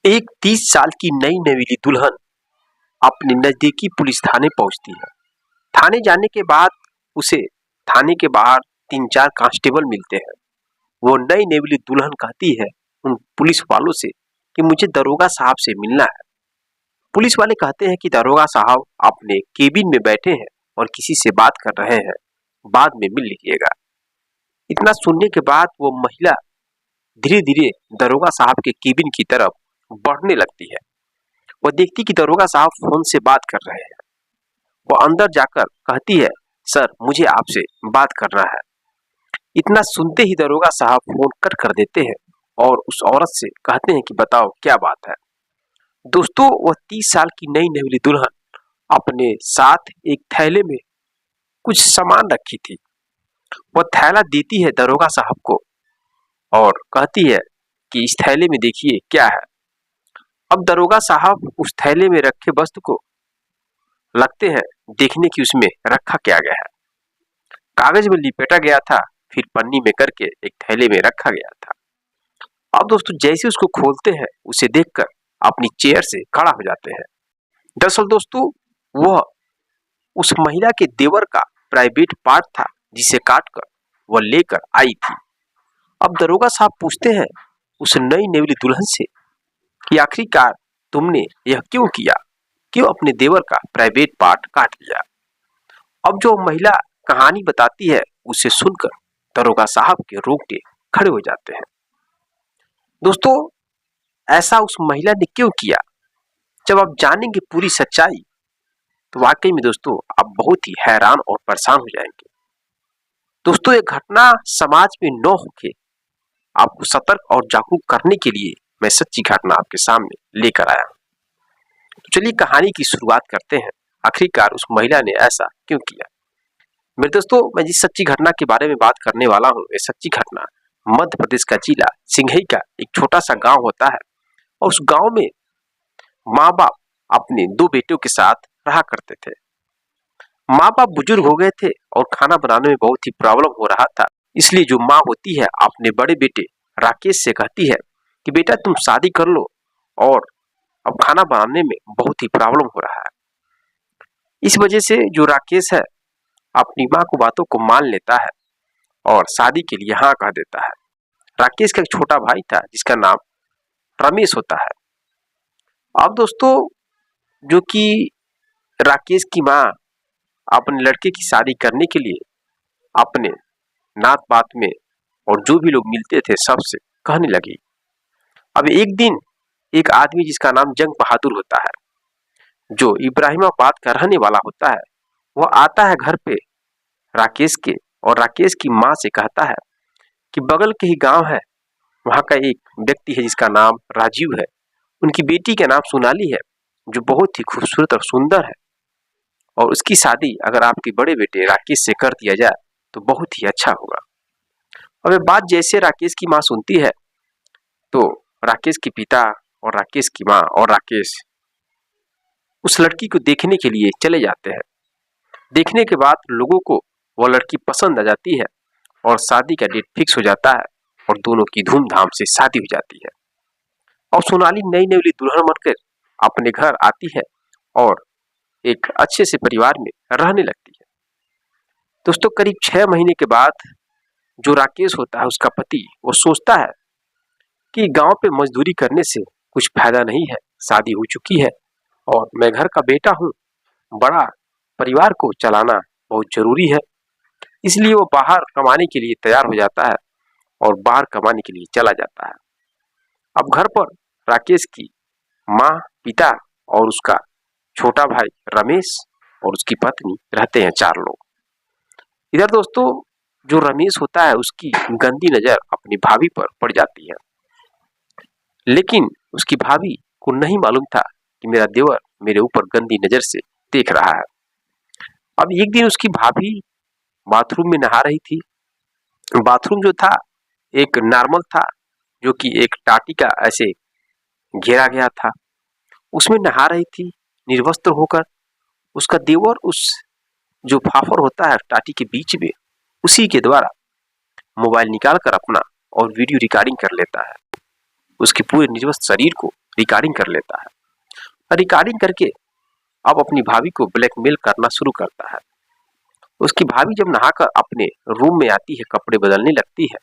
एक 30 साल की नई नवेली दुल्हन अपने नजदीकी पुलिस थाने पहुंचती है। थाने जाने के बाद उसे थाने के बाहर 3-4 कांस्टेबल मिलते हैं। वो नई नवेली दुल्हन कहती है उन पुलिस वालों से कि मुझे दरोगा साहब से मिलना है। पुलिस वाले कहते हैं कि दरोगा साहब अपने केबिन में बैठे हैं और किसी से बात कर रहे हैं, बाद में मिल लीजिएगा। इतना सुनने के बाद वो महिला धीरे धीरे दरोगा साहब के केबिन की तरफ बढ़ने लगती है। वो देखती कि दरोगा साहब फोन से बात कर रहे हैं। वो अंदर जाकर कहती है, सर मुझे आपसे बात करना है। इतना सुनते ही दरोगा साहब फोन कट कर देते हैं और उस औरत से कहते हैं कि बताओ क्या बात है। दोस्तों, वह 30 साल की नई नवेली दुल्हन अपने साथ एक थैले में कुछ सामान रखी थी। वह थैला देती है दरोगा साहब को और कहती है कि इस थैले में देखिए क्या है। अब दरोगा साहब उस थैले में रखे वस्तु को लगते हैं देखने की उसमें रखा क्या गया है। कागज में लिपेटा गया था, फिर पन्नी में करके एक थैले में रखा गया था। अब दोस्तों जैसे उसको खोलते हैं उसे देखकर अपनी चेयर से खड़ा हो जाते हैं। दरअसल दोस्तों वह उस महिला के देवर का प्राइवेट पार्ट था जिसे काटकर वह लेकर आई थी। अब दरोगा साहब पूछते हैं उस नई नवेली दुल्हन से कि आखिरकार तुमने यह क्यों किया, क्यों अपने देवर का प्राइवेट पार्ट काट लिया। अब जो महिला कहानी बताती है उसे सुनकर दरोगा साहब के रोंगटे खड़े हो जाते हैं। दोस्तों ऐसा उस महिला ने क्यों किया, जब आप जानेंगे पूरी सच्चाई तो वाकई में दोस्तों आप बहुत ही हैरान और परेशान हो जाएंगे। दोस्तों ये घटना समाज में न होके आपको सतर्क और जागरूक करने के लिए मैं सच्ची घटना आपके सामने लेकर आया हूं। तो चलिए कहानी की शुरुआत करते हैं, आखिरकार उस महिला ने ऐसा क्यों किया। मेरे दोस्तों मैं जिस सच्ची घटना के बारे में बात करने वाला हूँ, ये सच्ची घटना मध्य प्रदेश का जिला सिंघई का एक छोटा सा गांव होता है और उस गांव में माँ बाप अपने 2 बेटों के साथ रहा करते थे। माँ बाप बुजुर्ग हो गए थे और खाना बनाने में बहुत ही प्रॉब्लम हो रहा था। इसलिए जो माँ होती है अपने बड़े बेटे राकेश से कहती है कि बेटा तुम शादी कर लो और अब खाना बनाने में बहुत ही प्रॉब्लम हो रहा है। इस वजह से जो राकेश है अपनी माँ को बातों को मान लेता है और शादी के लिए हाँ कह देता है। राकेश का एक छोटा भाई था जिसका नाम रमेश होता है। अब दोस्तों जो कि राकेश की माँ अपने लड़के की शादी करने के लिए अपने नात पात में और जो भी लोग मिलते थे सबसे कहने लगी। अब एक दिन एक आदमी जिसका नाम जंग बहादुर होता है, जो इब्राहिमाबाद का रहने वाला होता है, वह आता है घर पे राकेश के और राकेश की माँ से कहता है कि बगल के ही गांव है, वहां का एक व्यक्ति है जिसका नाम राजीव है, उनकी बेटी का नाम सोनाली है जो बहुत ही खूबसूरत और सुंदर है और उसकी शादी अगर आपके बड़े बेटे राकेश से कर दिया जाए तो बहुत ही अच्छा होगा। अब ये बात जैसे राकेश की माँ सुनती है तो राकेश के पिता और राकेश की माँ और राकेश उस लड़की को देखने के लिए चले जाते हैं। देखने के बाद लोगों को वह लड़की पसंद आ जाती है और शादी का डेट फिक्स हो जाता है और दोनों की धूमधाम से शादी हो जाती है। और सोनाली नई नवेली दुल्हन बनकर अपने घर आती है और एक अच्छे से परिवार में रहने लगती है। दोस्तों करीब 6 महीने के बाद जो राकेश होता है उसका पति वो सोचता है कि गांव पे मजदूरी करने से कुछ फायदा नहीं है, शादी हो चुकी है और मैं घर का बेटा हूँ, बड़ा परिवार को चलाना बहुत जरूरी है। इसलिए वो बाहर कमाने के लिए तैयार हो जाता है और बाहर कमाने के लिए चला जाता है। अब घर पर राकेश की माँ, पिता और उसका छोटा भाई रमेश और उसकी पत्नी रहते हैं, 4 लोग। इधर दोस्तों जो रमेश होता है उसकी गंदी नजर अपनी भाभी पर पड़ जाती है, लेकिन उसकी भाभी को नहीं मालूम था कि मेरा देवर मेरे ऊपर गंदी नजर से देख रहा है। अब एक दिन उसकी भाभी बाथरूम में नहा रही थी। बाथरूम जो था एक नॉर्मल था जो कि एक टाटी का ऐसे घेरा गया था, उसमें नहा रही थी निर्वस्त्र होकर। उसका देवर उस जो फाफर होता है टाटी के बीच में उसी के द्वारा मोबाइल निकाल कर अपना और वीडियो रिकॉर्डिंग कर लेता है। उसके पूरे निर्वस्त्र शरीर को रिकॉर्डिंग कर लेता है। रिकॉर्डिंग करके अब अपनी भाभी को ब्लैकमेल करना शुरू करता है। उसकी भाभी जब नहाकर अपने रूम में आती है, कपड़े बदलने लगती है,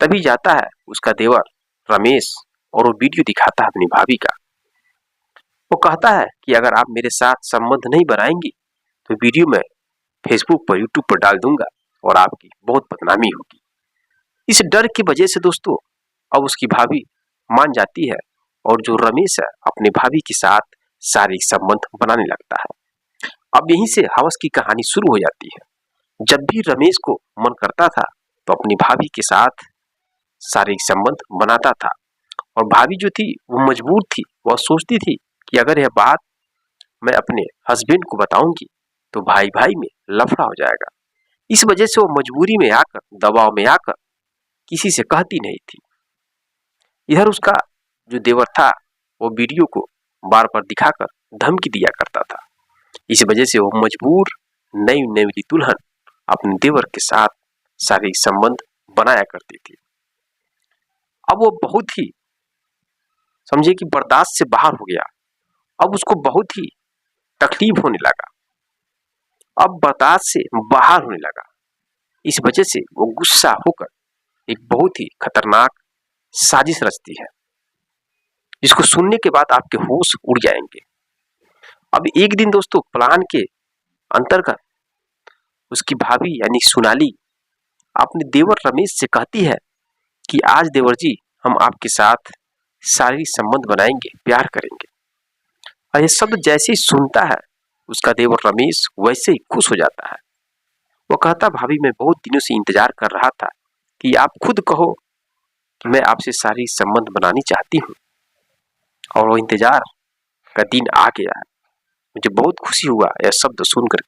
तभी जाता है उसका देवर रमेश और वो वीडियो दिखाता है अपनी भाभी का। वो कहता है कि अगर आप मेरे साथ संबंध नहीं बनाएंगी तो वीडियो मैं फेसबुक पर, यूट्यूब पर डाल दूंगा और आपकी बहुत बदनामी होगी। इस डर की वजह से दोस्तों अब उसकी भाभी मान जाती है और जो रमेश है अपने भाभी के साथ शारीरिक संबंध बनाने लगता है। अब यहीं से हवस की कहानी शुरू हो जाती है। जब भी रमेश को मन करता था तो अपनी भाभी के साथ शारीरिक संबंध बनाता था और भाभी जो थी वो मजबूर थी। वह सोचती थी कि अगर यह बात मैं अपने हस्बैंड को बताऊंगी तो भाई भाई में लफड़ा हो जाएगा। इस वजह से वो मजबूरी में आकर, दबाव में आकर किसी से कहती नहीं थी। इधर उसका जो देवर था वो वीडियो को बार बार दिखाकर धमकी दिया करता था। इस वजह से वो मजबूर नई नई दुल्हन अपने देवर के साथ शारीरिक संबंध बनाया करती थी। अब वो बहुत ही समझे कि बर्दाश्त से बाहर हो गया। अब उसको बहुत ही तकलीफ होने लगा, अब बर्दाश्त से बाहर होने लगा। इस वजह से वो गुस्सा होकर एक बहुत ही खतरनाक साजिश रचती है, जिसको सुनने के बाद आपके होश उड़ जाएंगे। अब एक दिन दोस्तों प्लान के अंतर्गत उसकी भाभी यानी सोनाली अपने देवर रमेश से कहती है कि आज देवर जी हम आपके साथ शारीरिक संबंध बनाएंगे, प्यार करेंगे। और ये शब्द जैसे ही सुनता है उसका देवर रमेश वैसे ही खुश हो जाता है। वो कहता, भाभी मैं बहुत दिनों से इंतजार कर रहा था कि आप खुद कहो कि मैं आपसे शारीरिक संबंध बनानी चाहती हूँ और वो इंतजार का दिन आ गया है। मुझे बहुत खुशी हुआ यह शब्द सुनकर।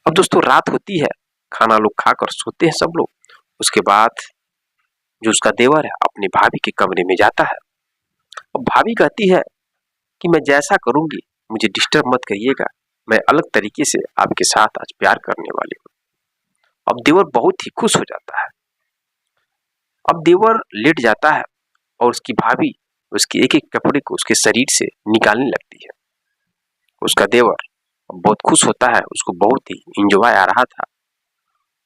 अब दोस्तों रात होती है, खाना लोग खाकर सोते हैं सब लोग। उसके बाद जो उसका देवर है अपने भाभी के कमरे में जाता है। अब भाभी कहती है कि मैं जैसा करूंगी मुझे डिस्टर्ब मत करिएगा, मैं अलग तरीके से आपके साथ आज प्यार करने वाली हूँ। अब देवर बहुत ही खुश हो जाता है। अब देवर लेट जाता है और उसकी भाभी उसके एक एक कपड़े को उसके शरीर से निकालने लगती है। उसका देवर बहुत खुश होता है, उसको बहुत ही इंजॉय आ रहा था।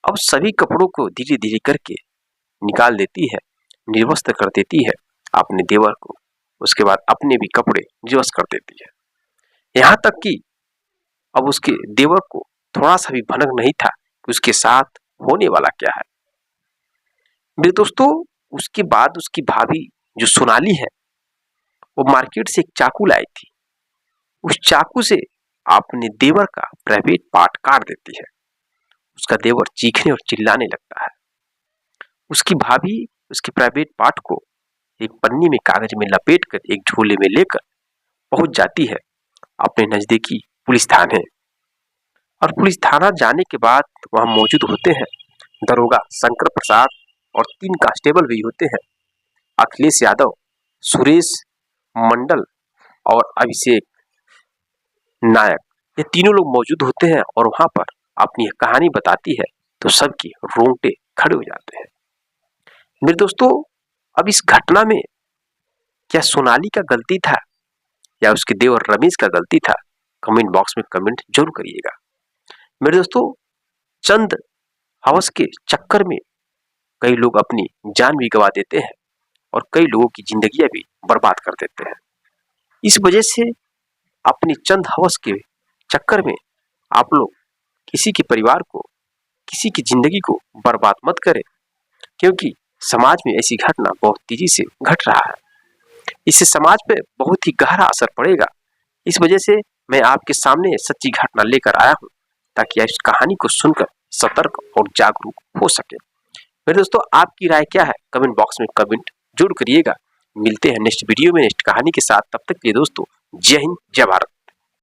अब सभी कपड़ों को धीरे धीरे करके निकाल देती है, निर्वस्त्र कर देती है अपने देवर को। उसके बाद अपने भी कपड़े निर्वस्त्र कर देती है। यहाँ तक कि अब उसके देवर को थोड़ा सा भी भनक नहीं था कि उसके साथ होने वाला क्या है। मेरे दोस्तों उसके बाद उसकी भाभी जो सोनाली है वो मार्केट से एक चाकू लाई थी। उस चाकू से अपने देवर का प्राइवेट पार्ट काट देती है। उसका देवर चीखने और चिल्लाने लगता है। उसकी भाभी उसके प्राइवेट पार्ट को एक पन्नी में कागज में लपेटकर एक झोले में लेकर पहुंच जाती है अपने नजदीकी पुलिस थाने। और पुलिस थाना जाने के बाद वहां मौजूद होते हैं दरोगा शंकर प्रसाद और 3 कांस्टेबल भी होते हैं, अखिलेश यादव, सुरेश मंडल और अभिषेक नायक। ये तीनों लोग मौजूद होते हैं और वहां पर अपनी कहानी बताती है तो सबके रोंगटे खड़े हो जाते हैं। मेरे दोस्तों अब इस घटना में क्या सोनाली का गलती था या उसके देवर रमेश का गलती था, कमेंट बॉक्स में कमेंट जरूर करिएगा। मेरे दोस्तों चंद हवस के चक्कर में कई लोग अपनी जान भी गंवा देते हैं और कई लोगों की जिंदगियां भी बर्बाद कर देते हैं। इस वजह से अपनी चंद हवस के चक्कर में आप लोग किसी के परिवार को, किसी की जिंदगी को बर्बाद मत करें, क्योंकि समाज में ऐसी घटना बहुत तेजी से घट रहा है। इससे समाज पे बहुत ही गहरा असर पड़ेगा। इस वजह से मैं आपके सामने सच्ची घटना लेकर आया हूँ ताकि आप इस कहानी को सुनकर सतर्क और जागरूक हो सके। मेरे दोस्तों आपकी राय क्या है, कमेंट बॉक्स में कमेंट जरूर करिएगा। मिलते हैं नेक्स्ट वीडियो में नेक्स्ट कहानी के साथ। तब तक के लिए दोस्तों जय हिंद, जय भारत।